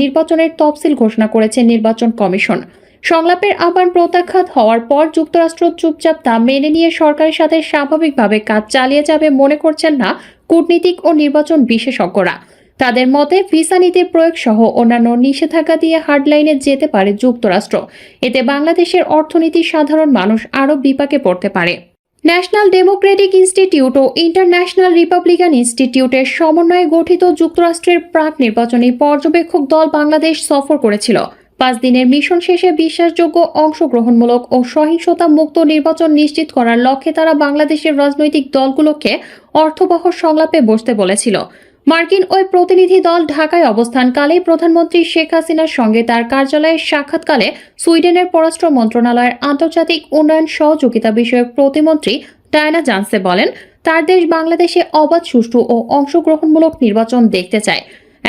নির্বাচনের তফসিল ঘোষণা করেছে নির্বাচন কমিশন। সংলাপের আহ্বান প্রত্যাখ্যাত হওয়ার পর যুক্তরাষ্ট্র চুপচাপ তা মেনে নিয়ে সরকারের সাথে স্বাভাবিকভাবে কাজ চালিয়ে যাবে মনে করছেন না কূটনীতিক ও নির্বাচন বিশেষজ্ঞরা। তাদের মতে ভিসা নীতির প্রয়োগ সহ অন্যান্য নিষেধাজ্ঞা দিয়ে হার্ডলাইনে যেতে পারে যুক্তরাষ্ট্র। এতে বাংলাদেশের অর্থনীতি সাধারণ মানুষ আরও বিপাকে পড়তে পারে। ন্যাশনাল ডেমোক্রেটিক ইনস্টিটিউট ও ইন্টারন্যাশনাল রিপাবলিকান ইনস্টিটিউটের সমন্বয়ে গঠিত যুক্তরাষ্ট্রের প্রাক নির্বাচনী পর্যবেক্ষক দল বাংলাদেশ সফর করেছিল। 5 দিনের মিশন শেষে বিশ্বাসযোগ্য, অংশগ্রহণমূলক ও সহিংসতা মুক্ত নির্বাচন নিশ্চিত করার লক্ষ্যে তারা বাংলাদেশের রাজনৈতিক দলগুলোকে অর্থবহ সংলাপে বসতে বলেছিল। মার্কিন ওই প্রতিনিধি দল ঢাকায় অবস্থানকালে প্রধানমন্ত্রী শেখ হাসিনার সঙ্গে তার কার্যালয়ে সাক্ষাৎকালে সুইডেনের পররাষ্ট্র মন্ত্রণালয়ের আন্তর্জাতিক উন্নয়ন সহযোগিতা বিষয়ক প্রতিমন্ত্রী ডায়ানা জান্সে বলেন, তার দেশ বাংলাদেশে অবাধ, সুষ্ঠু ও অংশগ্রহণমূলক নির্বাচন দেখতে চায়।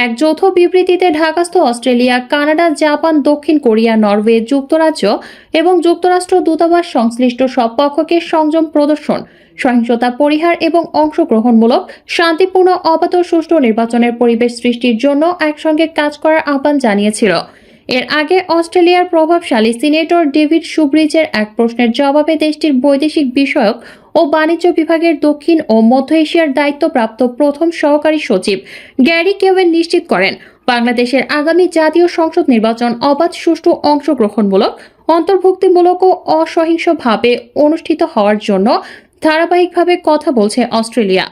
এক যৌথ বিবৃতিতে ঢাকাস্থ অস্ট্রেলিয়া, কানাডা, জাপান, দক্ষিণ কোরিয়া, নরওয়ে, যুক্তরাজ্য এবং যুক্তরাষ্ট্র দূতাবাস সংশ্লিষ্ট সব পক্ষকে সংযম প্রদর্শন, সহিংসতা পরিহার এবং অংশগ্রহণমূলক, শান্তিপূর্ণ, অবাধ ও সুষ্ঠু নির্বাচনের পরিবেশ সৃষ্টির জন্য একসঙ্গে কাজ করার আহ্বান জানিয়েছিল। এর আগে অস্ট্রেলিয়ার প্রভাবশালী সিনেটর ডেভিড শুব্রিজের এক প্রশ্নের জবাবে দেশটির বৈদেশিক বিষয়ক ও বাণিজ্য বিভাগের দক্ষিণ ও মধ্য এশিয়ার দায়িত্বপ্রাপ্ত প্রথম সহকারী সচিব গ্যারি কেওয়েন নিশ্চিত করেন, বাংলাদেশের আগামী জাতীয় সংসদ নির্বাচন অবাধ, সুষ্ঠু, অংশগ্রহণমূলক, অন্তর্ভুক্তিমূলক ও অসহিংসভাবে অনুষ্ঠিত হওয়ার জন্য ধারাবাহিকভাবে কথা বলছে অস্ট্রেলিয়া।